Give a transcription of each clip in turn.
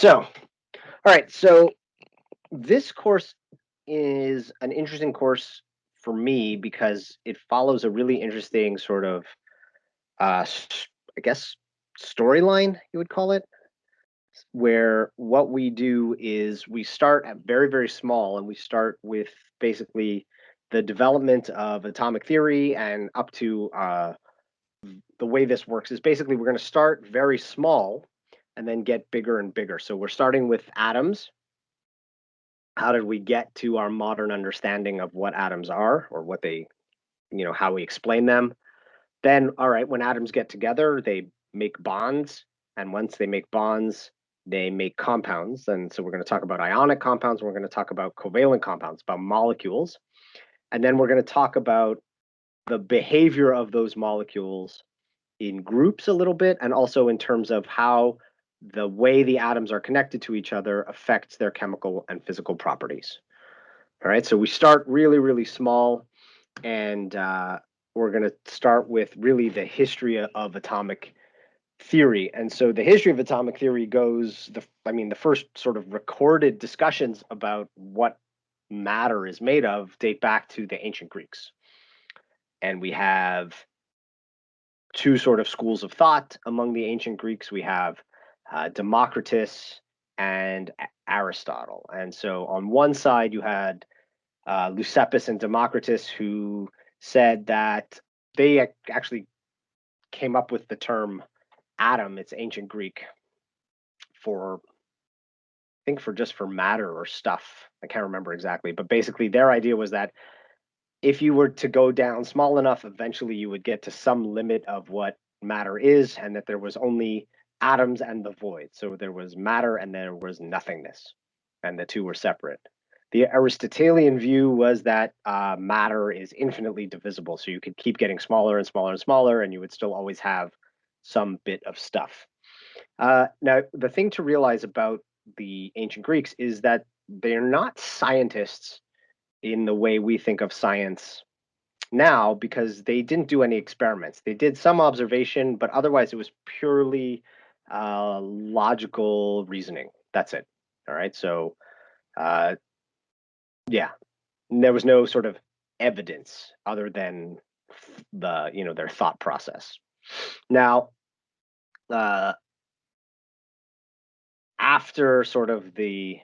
All right. So this course is an interesting course for me because it follows a really interesting sort of, I guess, storyline, you would call it, where what we do is we start at very, very small and we start with basically the development of atomic theory and up to the way this works is basically we're going to start very small and then get bigger and bigger. So we're starting with atoms. How did we get to our modern understanding of what atoms are or what they, how we explain them? Then, all right, when atoms get together, they make bonds. And once they make bonds, they make compounds. And so we're going to talk about ionic compounds. We're going to talk about covalent compounds, about molecules. And then we're going to talk about the behavior of those molecules in groups a little bit, and also in terms of how the way the atoms are connected to each other affects their chemical and physical properties. All right, so we start really, really small, and we're going to start with really the history of atomic theory. And so the history of atomic theory goes, the first sort of recorded discussions about what matter is made of date back to the ancient Greeks. And we have two sort of schools of thought among the ancient Greeks. We have Democritus and Aristotle. And so on one side, you had Leucippus and Democritus, who said that they actually came up with the term atom. It's ancient Greek for, I think, for matter or stuff. I can't remember exactly, but basically their idea was that if you were to go down small enough, eventually you would get to some limit of what matter is, and that there was only atoms and the void. So there was matter and there was nothingness, and the two were separate. The Aristotelian view was that matter is infinitely divisible, so you could keep getting smaller and smaller and smaller, and you would still always have some bit of stuff. Now, the thing to realize about the ancient Greeks is that they're not scientists in the way we think of science now, because they didn't do any experiments. They did some observation, but otherwise it was purely logical reasoning. That's it. All right. So, yeah, there was no sort of evidence other than their thought process. Now, after sort of the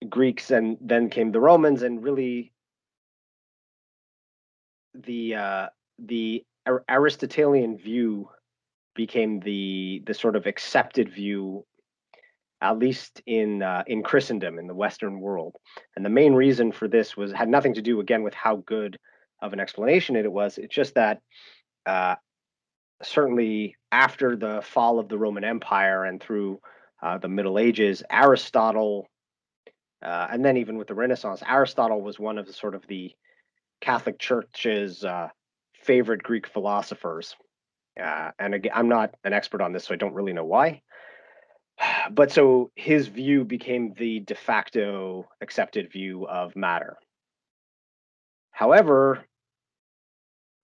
Greeks, and then came the Romans, and really the Aristotelian view became the sort of accepted view, at least in Christendom, in the Western world. And the main reason for this had nothing to do, again, with how good of an explanation it was. It's just that certainly after the fall of the Roman Empire and through the Middle Ages, Aristotle, and then even with the Renaissance, Aristotle was one of the sort of the Catholic Church's favorite Greek philosophers. And again, I'm not an expert on this, so I don't really know why. But so his view became the de facto accepted view of matter. However,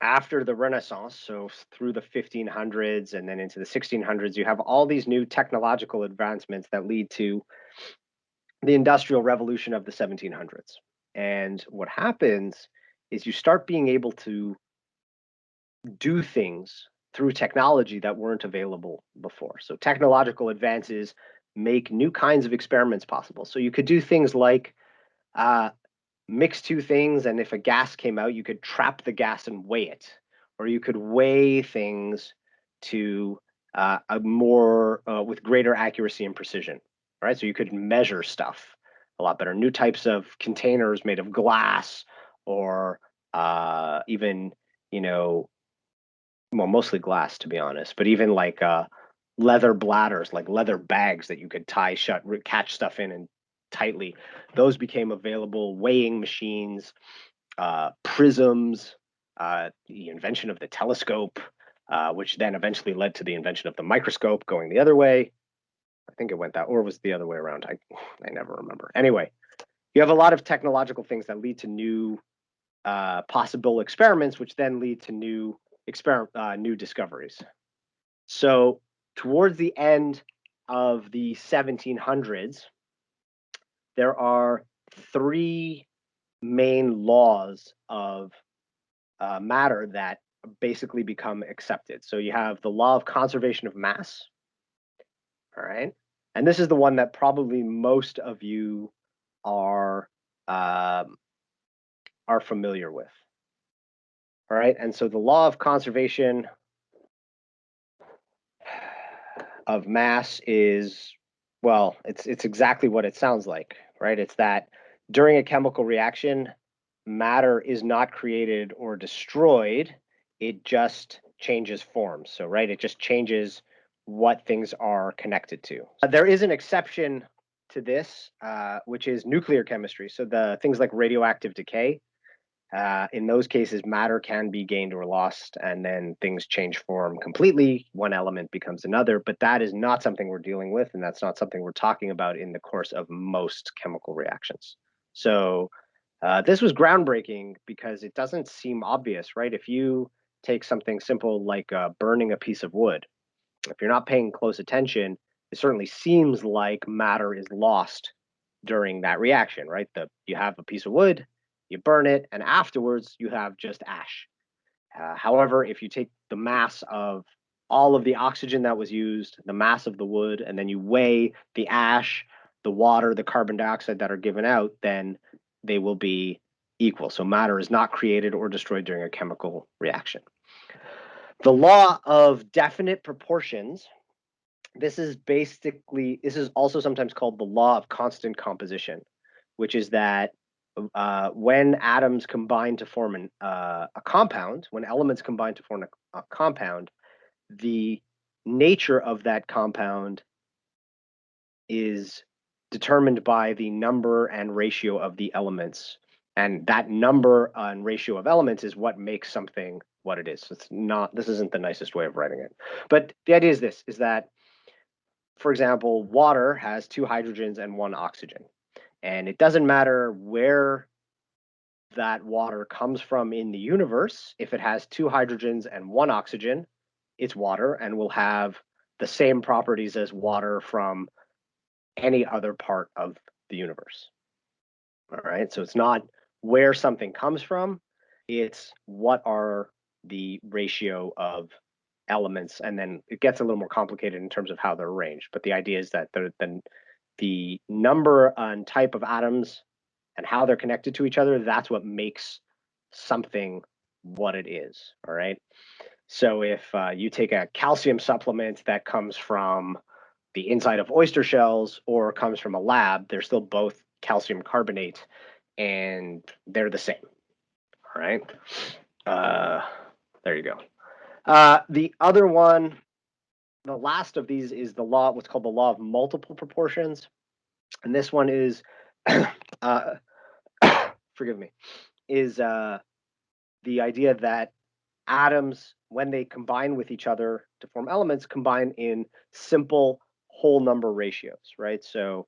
after the Renaissance, so through the 1500s and then into the 1600s, you have all these new technological advancements that lead to the Industrial Revolution of the 1700s. And what happens is you start being able to do things through technology that weren't available before. So technological advances make new kinds of experiments possible. So you could do things like mix two things, and if a gas came out, you could trap the gas and weigh it, or you could weigh things to a more with greater accuracy and precision. Right, so you could measure stuff a lot better. New types of containers made of glass, or even well, mostly glass, to be honest, but even like leather bladders, like leather bags that you could tie shut, catch stuff in and tightly. Those became available. Weighing machines, prisms, the invention of the telescope, which then eventually led to the invention of the microscope, going the other way. I think it went that, or was it the other way around? I never remember. Anyway, you have a lot of technological things that lead to new possible experiments, which then lead to new discoveries. So towards the end of the 1700s, there are three main laws of matter that basically become accepted. So you have the law of conservation of mass, all right? And this is the one that probably most of you are familiar with, all right? And so the law of conservation of mass is, well, it's exactly what it sounds like, right? It's that during a chemical reaction, matter is not created or destroyed, it just changes forms. So, right, it just changes what things are connected to. There is an exception to this, which is nuclear chemistry. So the things like radioactive decay, in those cases, matter can be gained or lost, and then things change form completely. One element becomes another, but that is not something we're dealing with, and that's not something we're talking about in the course of most chemical reactions. So this was groundbreaking because it doesn't seem obvious, right? If you take something simple like burning a piece of wood, if you're not paying close attention, it certainly seems like matter is lost during that reaction, right? You have a piece of wood, you burn it, and afterwards you have just ash. However, if you take the mass of all of the oxygen that was used, the mass of the wood, and then you weigh the ash, the water, the carbon dioxide that are given out, then they will be equal. So matter is not created or destroyed during a chemical reaction. The law of definite proportions, this is also sometimes called the law of constant composition, which is that when atoms combine to form a compound, when elements combine to form a compound, the nature of that compound is determined by the number and ratio of the elements. And that number and ratio of elements is what makes something what it is. So this isn't the nicest way of writing it. But the idea is this, is that, for example, water has 2 hydrogens and 1 oxygen. And it doesn't matter where that water comes from in the universe. If it has 2 hydrogens and 1 oxygen, it's water and will have the same properties as water from any other part of the universe. All right, so it's not where something comes from, it's what are the ratio of elements, and then it gets a little more complicated in terms of how they're arranged. But the idea is that the number and type of atoms and how they're connected to each other, that's what makes something what it is, all right? So if you take a calcium supplement that comes from the inside of oyster shells or comes from a lab, they're still both calcium carbonate and they're the same, all right? There you go. The other one, the last of these is the law, what's called the law of multiple proportions. And this one is, forgive me, is the idea that atoms, when they combine with each other to form elements, combine in simple whole number ratios, right? So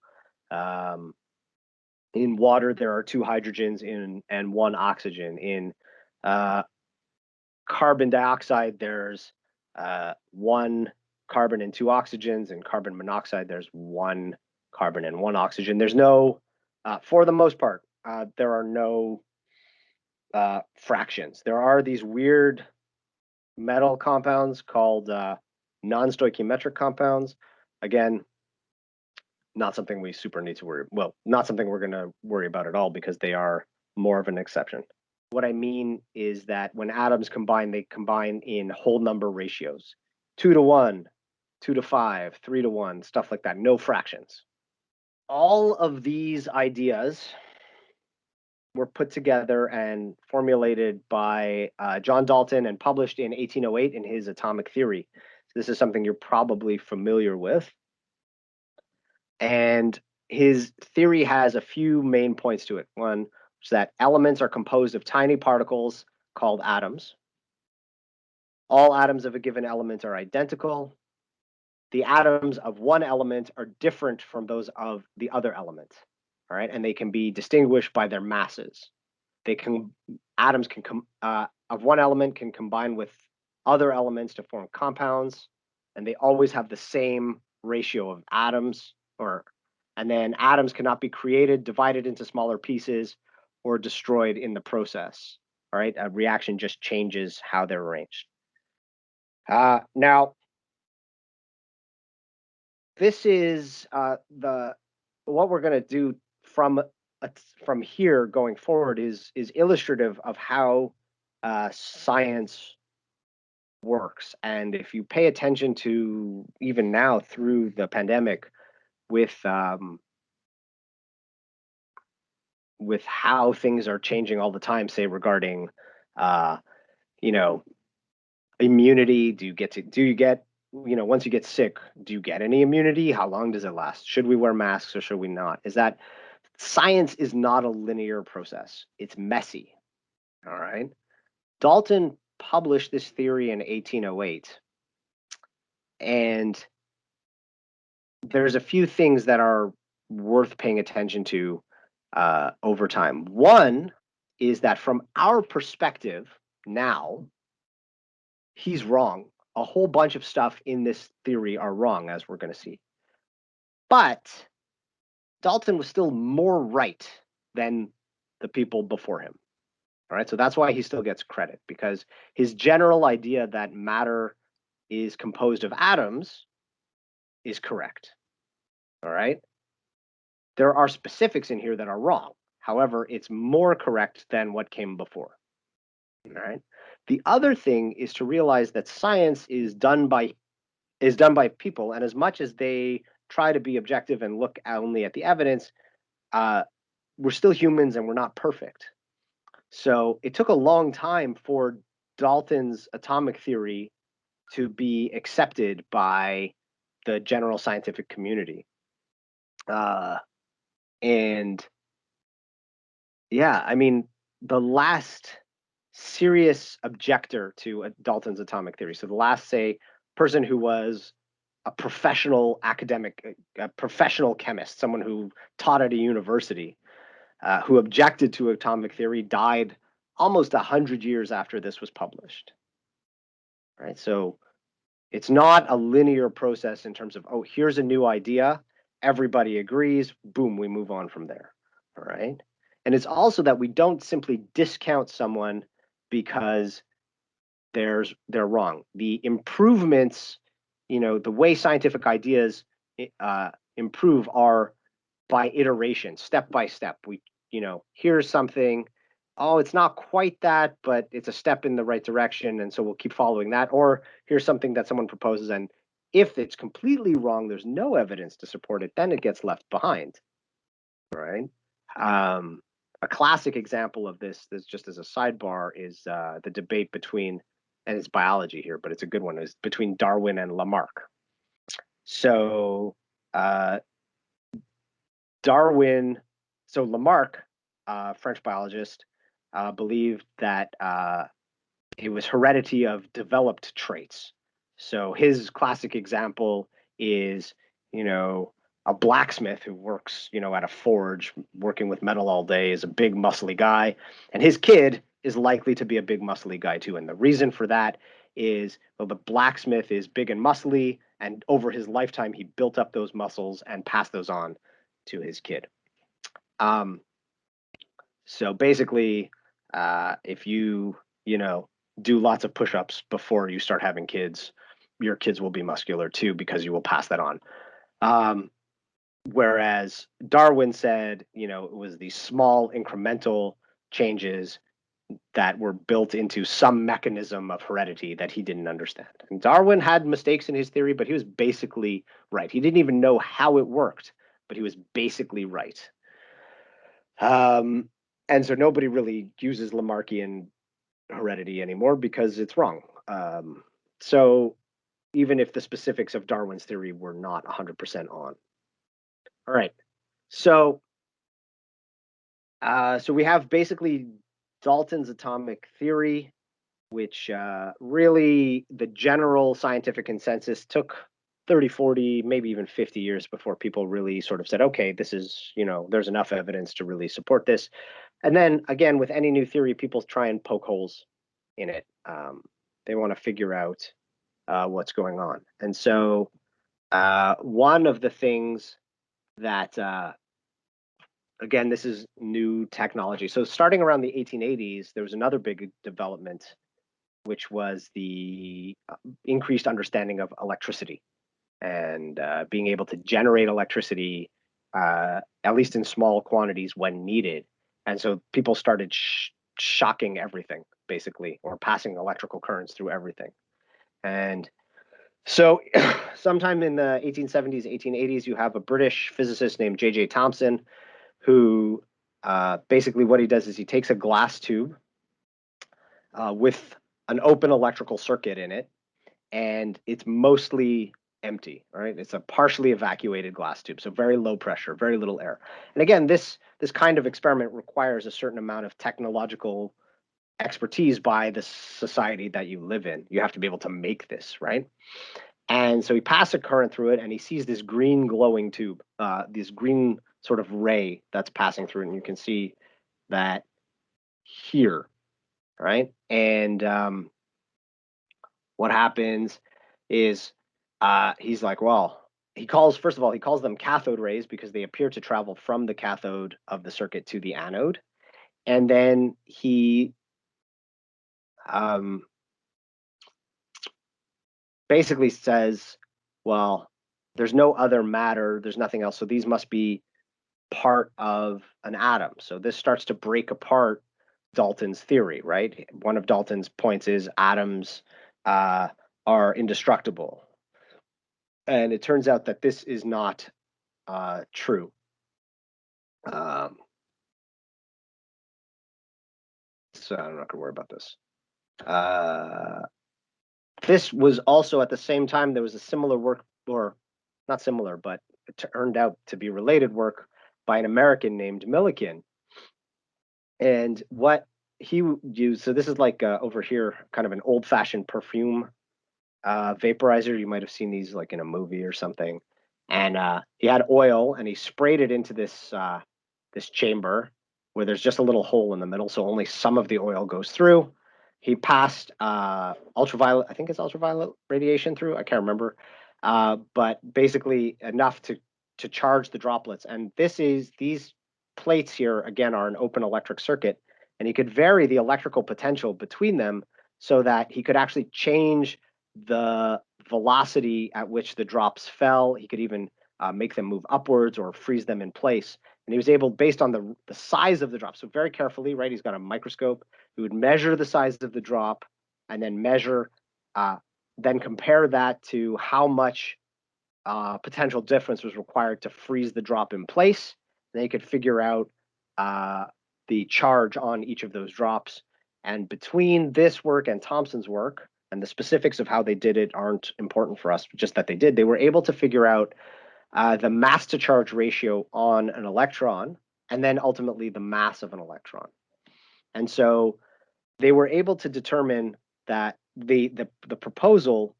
in water, there are 2 hydrogens and 1 oxygen. In carbon dioxide, there's 1 carbon and 2 oxygens. In carbon monoxide, there's 1 carbon and 1 oxygen. There's no, for the most part, there are no fractions. There are these weird metal compounds called non-stoichiometric compounds. Again, not something we super need to worry. Well, not something we're going to worry about at all because they are more of an exception. What I mean is that when atoms combine, they combine in whole number ratios, 2 to 1, 2 to 5, 3 to 1, stuff like that. No fractions. All of these ideas were put together and formulated by John Dalton and published in 1808 in his Atomic Theory. So this is something you're probably familiar with. And his theory has a few main points to it. One is that elements are composed of tiny particles called atoms. All atoms of a given element are identical. The atoms of one element are different from those of the other element, all right? And they can be distinguished by their masses. Atoms of one element can combine with other elements to form compounds, and they always have the same ratio of atoms, and then atoms cannot be created, divided into smaller pieces, or destroyed in the process. All right, a reaction just changes how they're arranged. Now, this is the what we're going to do from from here going forward is illustrative of how science works. And if you pay attention to even now through the pandemic, with how things are changing all the time, say regarding uh, you know immunity, do you get once you get sick, do you get any immunity? How long does it last? Should we wear masks or should we not? Is that science is not a linear process. It's messy. All right. Dalton published this theory in 1808, and there's a few things that are worth paying attention to over time. One is that from our perspective now, he's wrong. A whole bunch of stuff in this theory are wrong, as we're going to see. But Dalton was still more right than the people before him. All right, so that's why he still gets credit, because his general idea that matter is composed of atoms is correct. All right. There are specifics in here that are wrong. However, it's more correct than what came before. All right. The other thing is to realize that science is done by people, and as much as they try to be objective and look only at the evidence, we're still humans and we're not perfect. So it took a long time for Dalton's atomic theory to be accepted by the general scientific community. And yeah, I mean, the last serious objector to Dalton's atomic theory, so the last, say, person who was a professional academic, a professional chemist, someone who taught at a university, who objected to atomic theory, died almost 100 years after this was published. Right, so it's not a linear process in terms of, oh, here's a new idea, everybody agrees, boom, we move on from there. All right. And it's also that we don't simply discount someone because they're wrong. The improvements, the way scientific ideas improve are by iteration, step by step. Here's something, oh, it's not quite that, but it's a step in the right direction, and so we'll keep following that. Or here's something that someone proposes, and if it's completely wrong, there's no evidence to support it, then it gets left behind, right? A classic example of this just as a sidebar, is the debate between, and it's biology here, but it's a good one, is between Darwin and Lamarck. So Lamarck, French biologist, believed that it was heredity of developed traits. So his classic example is, a blacksmith who works, at a forge, working with metal all day, is a big muscly guy, and his kid is likely to be a big muscly guy too. And the reason for that is, well, the blacksmith is big and muscly, and over his lifetime, he built up those muscles and passed those on to his kid. So basically, if you do lots of push-ups before you start having kids, your kids will be muscular too, because you will pass that on. Whereas Darwin said, it was these small incremental changes that were built into some mechanism of heredity that he didn't understand. And Darwin had mistakes in his theory, but he was basically right. He didn't even know how it worked, but he was basically right. And so nobody really uses Lamarckian heredity anymore because it's wrong. So even if the specifics of Darwin's theory were not 100% on. All right. So we have basically Dalton's atomic theory, which really the general scientific consensus took 30, 40, maybe even 50 years before people really sort of said, okay, this is, there's enough evidence to really support this. And then again, with any new theory, people try and poke holes in it. They want to figure out what's going on. And so One of the things that, again, this is new technology. So starting around the 1880s, there was another big development, which was the increased understanding of electricity and being able to generate electricity, at least in small quantities when needed. And so people started shocking everything, basically, or passing electrical currents through everything. And so sometime in the 1870s, 1880s, you have a British physicist named J.J. Thomson, who basically what he does is he takes a glass tube with an open electrical circuit in it, and it's mostly empty, right? It's a partially evacuated glass tube, so very low pressure, very little air. And again, this kind of experiment requires a certain amount of technological expertise by the society that you live in. You have to be able to make this, right? And so he passed a current through it, and he sees this green glowing tube, this green sort of ray that's passing through it, and you can see that here, right? And what happens is he's like, well, he calls, first of all, he calls them cathode rays because they appear to travel from the cathode of the circuit to the anode. And then he basically says, well, there's no other matter, there's nothing else, so these must be part of an atom. So this starts to break apart Dalton's theory, right? One of Dalton's points is atoms are indestructible. And it turns out that this is not true. So I'm not going to worry about this. This was also at the same time, there was a similar work, or not similar, but it turned out to be related work by an American named Millikan. And what he used, so this is like over here, kind of an old-fashioned perfume vaporizer. You might have seen these like in a movie or something. And he had oil, and he sprayed it into this this chamber where there's just a little hole in the middle, so only some of the oil goes through. He passed ultraviolet, I think it's ultraviolet radiation through. I can't remember, but basically enough to charge the droplets. And these plates here again are an open electric circuit, and he could vary the electrical potential between them so that he could actually change the velocity at which the drops fell. He could even make them move upwards or freeze them in place. And he was able, based on the size of the drop, so very carefully, right? He's got a microscope. He would measure the size of the drop and then then compare that to how much potential difference was required to freeze the drop in place. Then he could figure out the charge on each of those drops. And between this work and Thomson's work, and the specifics of how they did it aren't important for us, just that they were able to figure out the mass to charge ratio on an electron, and then ultimately the mass of an electron. And so they were able to determine that the proposal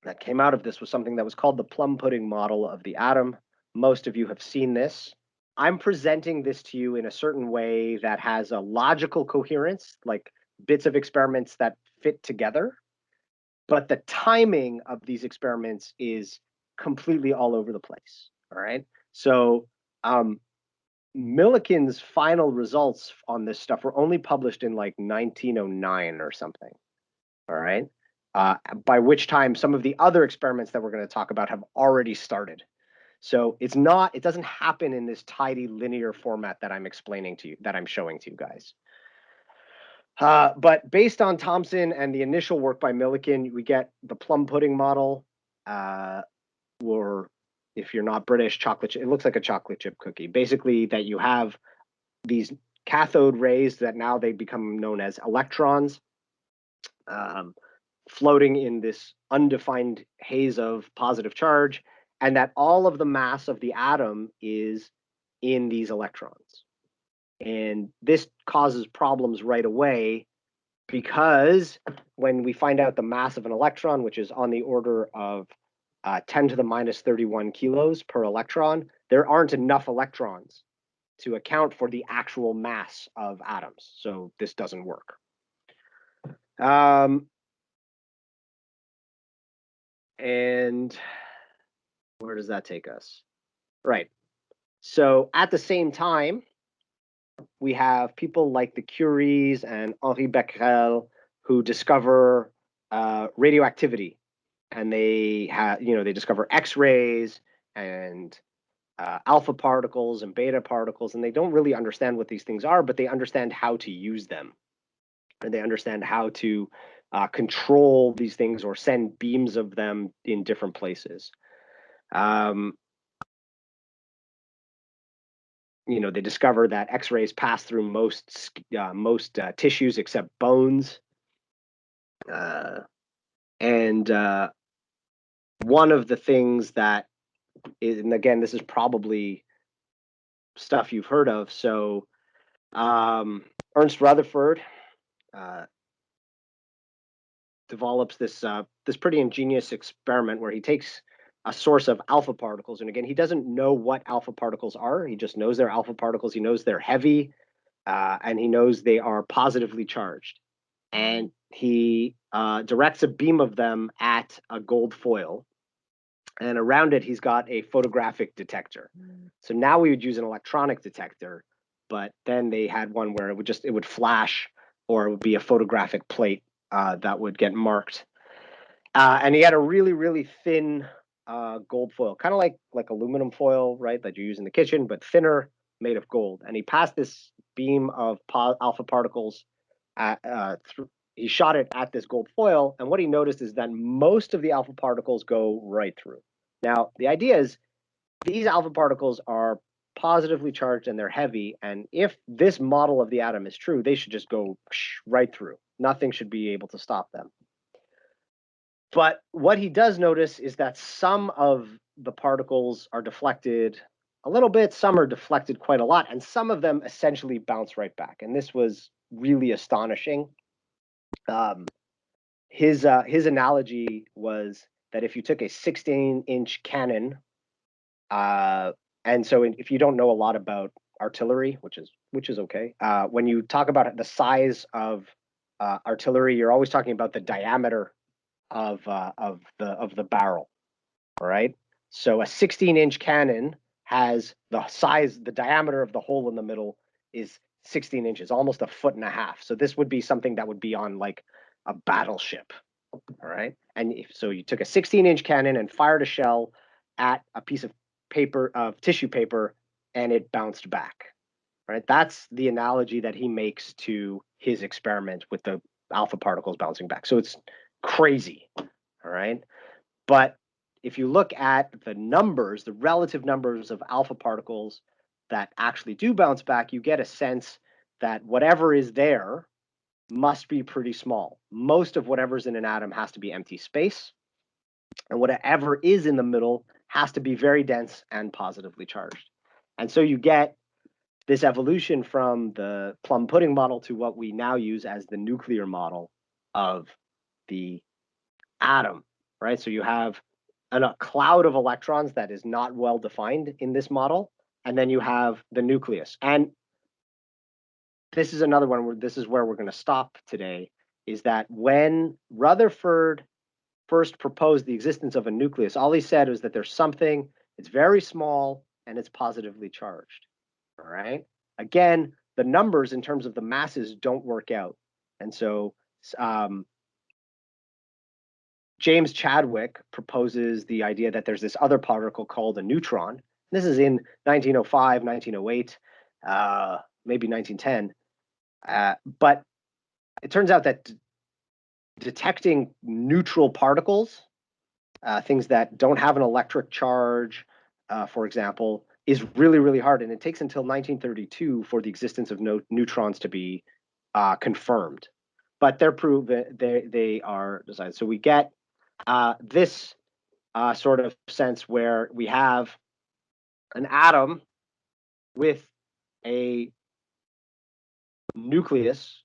that came out of this was something that was called the plum pudding model of the atom. Most of you have seen this. I'm presenting this to you in a certain way that has a logical coherence, like bits of experiments that fit together. But the timing of these experiments is completely all over the place. All right. So Millikan's final results on this stuff were only published in like 1909 or something. All right. By which time some of the other experiments that we're going to talk about have already started. So it doesn't happen in this tidy linear format that I'm explaining to you, that I'm showing to you guys. But based on Thomson and the initial work by Millikan, we get the plum pudding model, or if you're not British, chocolate. It looks like a chocolate chip cookie. Basically, that you have these cathode rays that now they become known as electrons, floating in this undefined haze of positive charge, and that all of the mass of the atom is in these electrons. And this causes problems right away, because when we find out the mass of an electron, which is on the order of 10 to the minus 31 kilos per electron, there aren't enough electrons to account for the actual mass of atoms. So this doesn't work. And Where does that take us? Right. So at the same time, we have people like the Curies and Henri Becquerel who discover radioactivity, and they discover X-rays and alpha particles and beta particles, and they don't really understand what these things are, but they understand how to use them, and they understand how to control these things or send beams of them in different places. Um, they discover that X-rays pass through most tissues except bones, and one of the things that is, and again, this is probably stuff you've heard of. So Ernst Rutherford uh, develops this pretty ingenious experiment where he takes a source of alpha particles, and again, he doesn't know what alpha particles are. He just knows they're alpha particles. He knows they're heavy, and he knows they are positively charged. And he directs a beam of them at a gold foil, and around it he's got a photographic detector. So now we would use an electronic detector, but then they had one where it would flash, or it would be a photographic plate that would get marked. And he had a really, really thin gold foil, kind of like aluminum foil, right, that you use in the kitchen, but thinner, made of gold. And he passed this beam of alpha particles through. He shot it at this gold foil, and what he noticed is that most of the alpha particles go right through. Now, the idea is these alpha particles are positively charged and they're heavy, and if this model of the atom is true, they should just go right through. Nothing should be able to stop them. But what he does notice is that some of the particles are deflected a little bit, some are deflected quite a lot, and some of them essentially bounce right back. And this was really astonishing. His analogy was that if you took a 16-inch cannon, and so if you don't know a lot about artillery, which is okay, when you talk about the size of artillery, you're always talking about the diameter of the barrel. All right. So a 16-inch cannon has the diameter of the hole in the middle is 16 inches, almost a foot and a half. So this would be something that would be on like a battleship. All right. And so you took a 16-inch cannon and fired a shell at a piece of tissue paper, and it bounced back. Right. That's the analogy that he makes to his experiment with the alpha particles bouncing back. So it's crazy. All right. But if you look at the numbers, the relative numbers of alpha particles that actually do bounce back, you get a sense that whatever is there must be pretty small. Most of whatever's in an atom has to be empty space, and whatever is in the middle has to be very dense and positively charged. And so you get this evolution from the plum pudding model to what we now use as the nuclear model of the atom, right? So you have a cloud of electrons that is not well defined in this model, and then you have the nucleus. And this is another one where this is where we're going to stop today, is that when Rutherford first proposed the existence of a nucleus, all he said was that there's something, it's very small, and it's positively charged. All right. Again, the numbers in terms of the masses don't work out. And so James Chadwick proposes the idea that there's this other particle called a neutron. This is in 1905, 1908, maybe 1910. But it turns out that detecting neutral particles, things that don't have an electric charge, for example, is really, really hard. And it takes until 1932 for the existence of neutrons to be confirmed. But they're proven, they are designed. So we get this sort of sense where we have an atom with a nucleus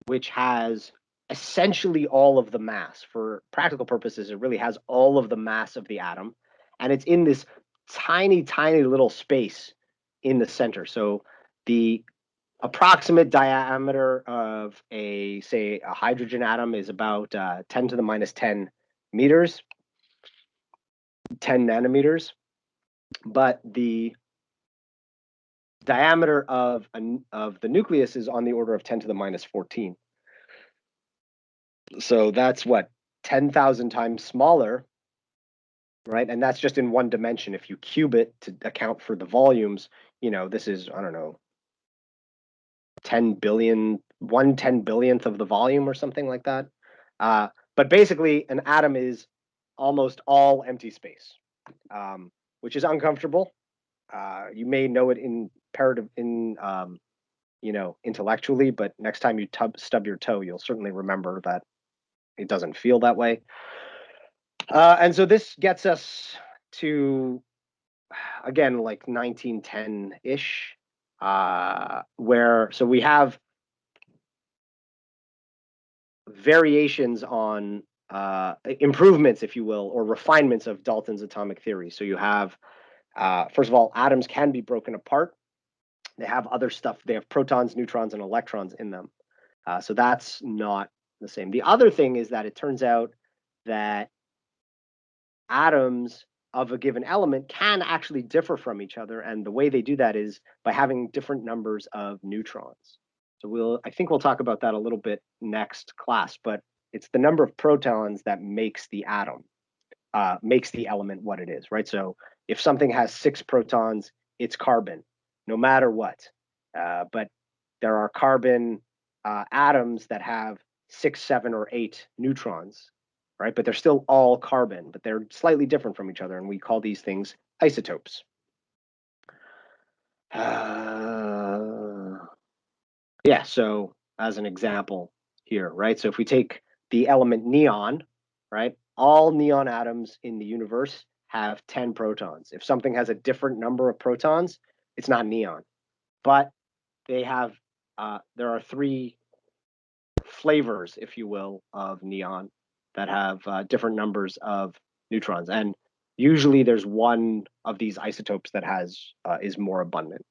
which has essentially all of the mass. For practical purposes, it really has all of the mass of the atom, and it's in this tiny, tiny little space in the center. So the approximate diameter of say a hydrogen atom is about 10 to the minus 10 meters. 10 nanometers, but the diameter of the nucleus is on the order of 10 to the minus 14. So that's what, 10,000 times smaller, right? And that's just in one dimension. If you cube it to account for the volumes, this is, I don't know, 10 billion, 1/10 billionth of the volume or something like that. But basically, an atom is almost all empty space, which is uncomfortable. You may know it intellectually, but next time you stub your toe, you'll certainly remember that it doesn't feel that way. And so this gets us to, again, like 1910-ish, where so we have variations on improvements, if you will, or refinements of Dalton's atomic theory. So you have, first of all, atoms can be broken apart. They have other stuff. They have protons, neutrons, and electrons in them. So that's not the same. The other thing is that it turns out that atoms of a given element can actually differ from each other, and the way they do that is by having different numbers of neutrons. So I think we'll talk about that a little bit next class, but it's the number of protons that makes the atom, makes the element what it is, right? So if something has 6 protons, it's carbon, no matter what. But there are carbon atoms that have 6, 7, or 8 neutrons, right? But they're still all carbon, but they're slightly different from each other, and we call these things isotopes. Yeah, so as an example here, right? So if we take the element neon, right? All neon atoms in the universe have 10 protons. If something has a different number of protons, it's not neon. But they have, there are 3 flavors, if you will, of neon that have different numbers of neutrons. And usually there's one of these isotopes that is more abundant.